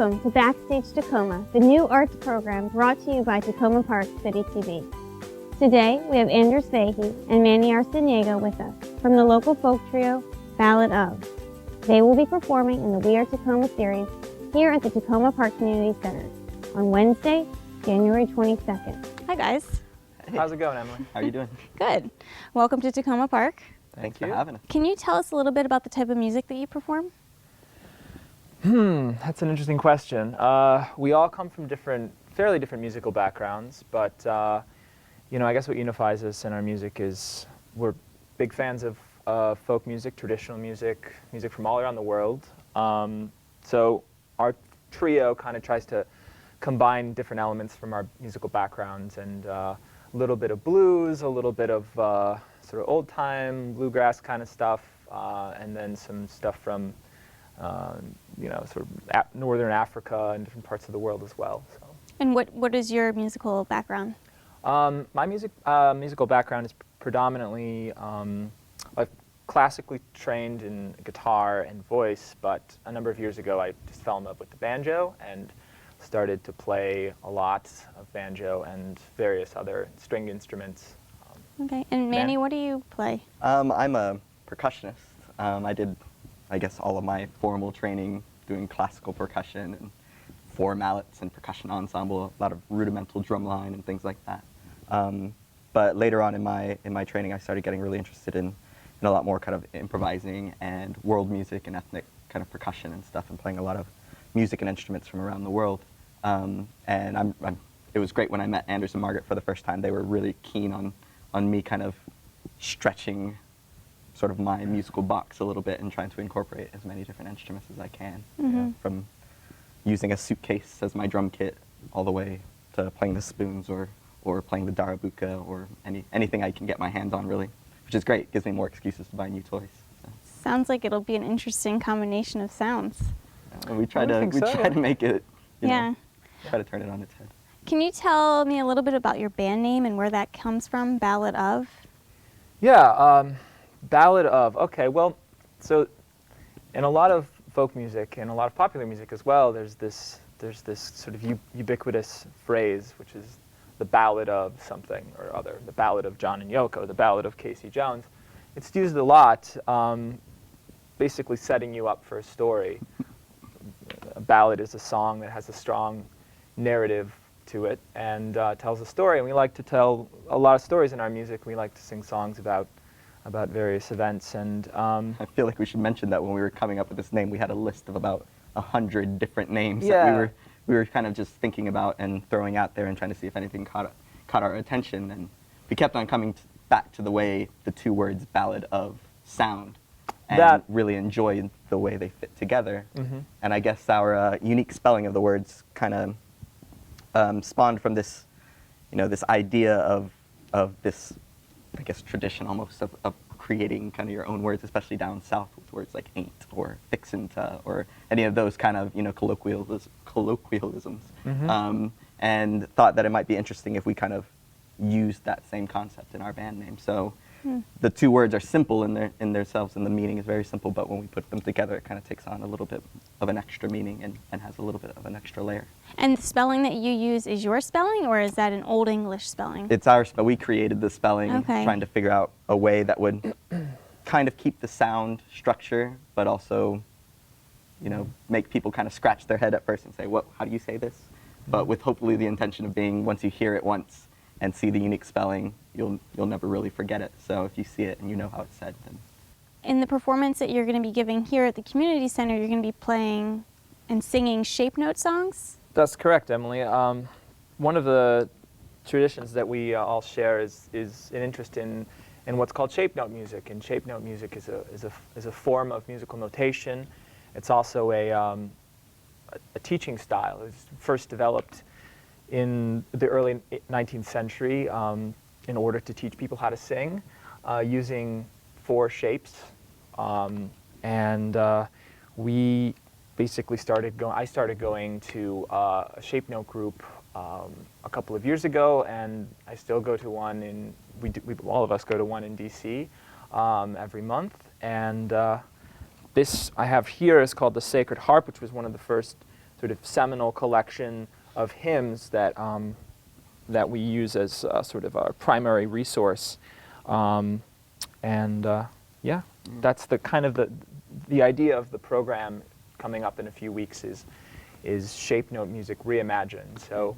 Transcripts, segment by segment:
Welcome to BackStage Takoma, the new arts program brought to you by Takoma Park City TV. Today, we have Andrew Fahey and Manny Arciniega with us from the local folk trio, Ballad've. They will be performing in the We Are Takoma series here at the Takoma Park Community Center on Wednesday, January 22nd. Hi guys. Hey. How's it going, Emily? How are you doing? Good. Welcome to Takoma Park. Thanks for having us. Can you tell us a little bit about the type of music that you perform? That's an interesting question. We all come from fairly different musical backgrounds, but you know, I guess what unifies us in our music is we're big fans of folk music, traditional music, music from all around the world. So our trio kind of tries to combine different elements from our musical backgrounds, and a little bit of blues, a little bit of sort of old-time bluegrass kind of stuff, and then some stuff from you know, sort of northern Africa and different parts of the world as well. So. And what is your musical background? My musical background is predominantly I've classically trained in guitar and voice, but a number of years ago I just fell in love with the banjo and started to play a lot of banjo and various other stringed instruments. Okay, and Manny, what do you play? I'm a percussionist. I did, I guess, all of my formal training doing classical percussion and four mallets and percussion ensemble, a lot of rudimental drumline and things like that. But later on in my training, I started getting really interested in a lot more kind of improvising and world music and ethnic kind of percussion and stuff, and playing a lot of music and instruments from around the world. And it was great when I met Anders and Margaret for the first time. They were really keen on me kind of stretching sort of my musical box a little bit and trying to incorporate as many different instruments as I can, you know, from using a suitcase as my drum kit all the way to playing the spoons or playing the darabuka or anything I can get my hands on, really, which is great. It gives me more excuses to buy new toys. So. Sounds like it'll be an interesting combination of sounds. And we try to make it, you know, try to turn it on its head. Can you tell me a little bit about your band name and where that comes from, Ballad've? Yeah, Ballad've. Okay, well, so in a lot of folk music and a lot of popular music as well, there's this sort of ubiquitous phrase, which is the ballad of something or other, the ballad of John and Yoko, the ballad of Casey Jones. It's used a lot, basically setting you up for a story. A ballad is a song that has a strong narrative to it and tells a story, and we like to tell a lot of stories in our music. We like to sing songs about various events, and I feel like we should mention that when we were coming up with this name, we had a list of about 100 different names that we were kind of just thinking about and throwing out there and trying to see if anything caught our attention, and we kept on coming back to the way the two words Ballad've sound, and really enjoyed the way they fit together. And I guess our unique spelling of the words kind of spawned from this, you know, this idea of this, I guess, tradition almost of creating kind of your own words, especially down south with words like ain't or fixin' to or any of those kind of, you know, colloquialisms. And thought that it might be interesting if we kind of used that same concept in our band name. So the two words are simple in themselves, and the meaning is very simple, but when we put them together, it kind of takes on a little bit of an extra meaning and has a little bit of an extra layer. And the spelling that you use is your spelling, or is that an Old English spelling? It's our spelling. We created the spelling, trying to figure out a way that would kind of keep the sound structure, but also, you know, make people kind of scratch their head at first and say, "What? How do you say this?" But with hopefully the intention of being, once you hear it once and see the unique spelling, you'll never really forget it. So if you see it and you know how it's said, then. In the performance that you're going to be giving here at the community center, you're going to be playing and singing shape note songs? That's correct, Emily. One of the traditions that we all share is an interest in what's called shape note music, and shape note music is a form of musical notation. It's also a teaching style. It was first developed in the early 19th century in order to teach people how to sing using four shapes, and we basically I started going to a shape note group a couple of years ago, and I still go to one all of us go to one in DC every month, and this I have here is called the Sacred Harp, which was one of the first sort of seminal collection of hymns that that we use as sort of our primary resource. Yeah, that's the kind of the idea of the program coming up in a few weeks is shape note music reimagined. So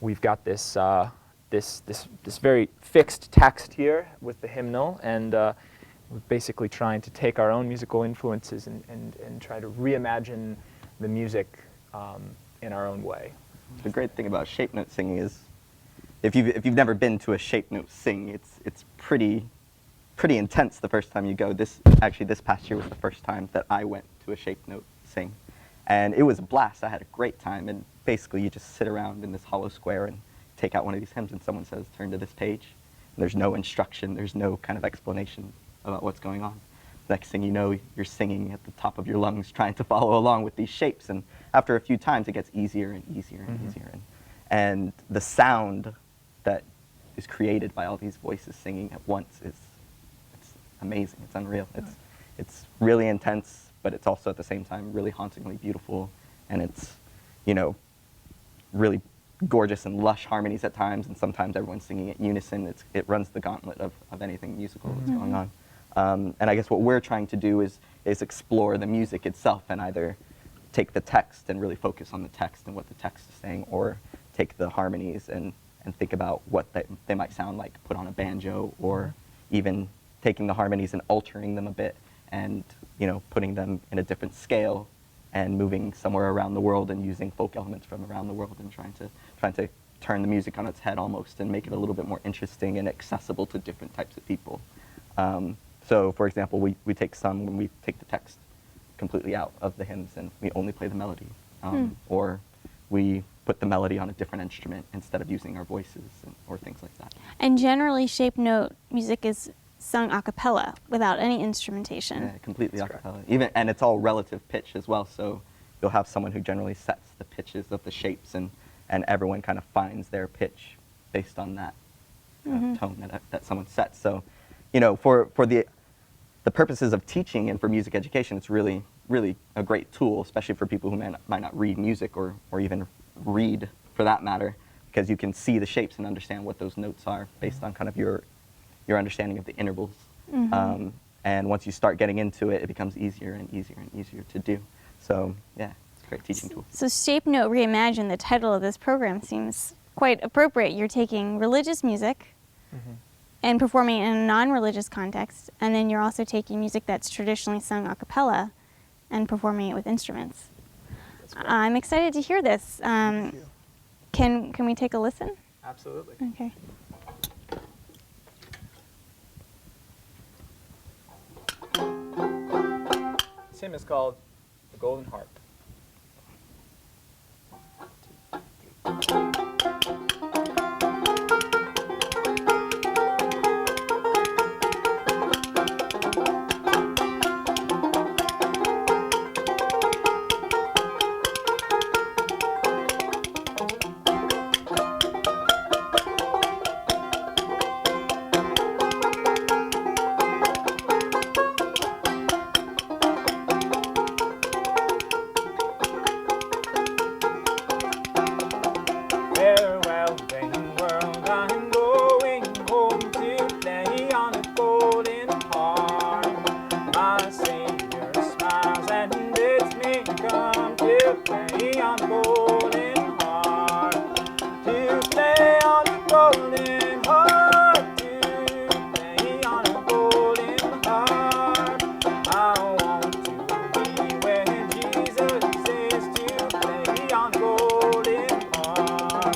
we've got this this very fixed text here with the hymnal, and we're basically trying to take our own musical influences and try to reimagine the music in our own way. The great thing about shape note singing is, if you've never been to a shape note sing, it's pretty intense the first time you go. This past year was the first time that I went to a shape note sing, and it was a blast. I had a great time, and basically you just sit around in this hollow square and take out one of these hymns, and someone says, "Turn to this page." And there's no instruction, there's no kind of explanation about what's going on. Next thing you know, you're singing at the top of your lungs, trying to follow along with these shapes, and after a few times, it gets easier and easier and easier. And the sound that is created by all these voices singing at once it's amazing. It's unreal. It's really intense, but it's also at the same time really hauntingly beautiful, and it's, you know, really gorgeous and lush harmonies at times, and sometimes everyone's singing at unison. It runs the gauntlet of anything musical that's going on. And I guess what we're trying to do is explore the music itself and either take the text and really focus on the text and what the text is saying, or take the harmonies and think about what they might sound like put on a banjo, or even taking the harmonies and altering them a bit and, you know, putting them in a different scale and moving somewhere around the world and using folk elements from around the world and trying to turn the music on its head almost and make it a little bit more interesting and accessible to different types of people. So, for example, we take the text completely out of the hymns and we only play the melody. Or we put the melody on a different instrument instead of using our voices, or things like that. And generally, shape note music is sung a cappella without any instrumentation. Yeah, completely a cappella. And it's all relative pitch as well, so you'll have someone who generally sets the pitches of the shapes, and everyone kind of finds their pitch based on that tone that someone sets. So, you know, for the purposes of teaching and for music education, it's really, really a great tool, especially for people who might not read music or even read, for that matter, because you can see the shapes and understand what those notes are based on kind of your understanding of the intervals. And once you start getting into it, it becomes easier and easier and easier to do. So, yeah, it's a great teaching tool. So Shape Note Reimagined, the title of this program, seems quite appropriate. You're taking religious music and performing it in a non-religious context, and then you're also taking music that's traditionally sung a cappella and performing it with instruments. I'm excited to hear this. Can we take a listen? Absolutely. Okay. This hymn is called The Golden Harp. Farewell, vain world, I'm going home to play on a golden harp. My Savior smiles and bids me come to play on a golden harp. To play on a golden harp, to play on a golden harp. I want to be where Jesus is, to play on a golden harp.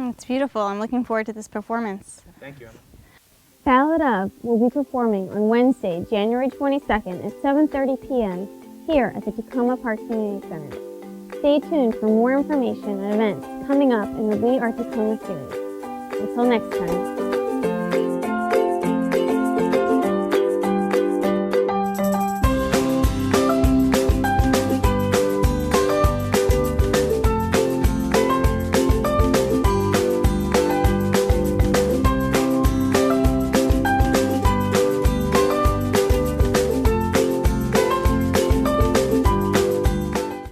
It's beautiful. I'm looking forward to this performance. Thank you. Ballad've will be performing on Wednesday, January 22nd at 7:30 p.m. here at the Takoma Park Community Center. Stay tuned for more information and events coming up in the We Are Takoma series. Until next time.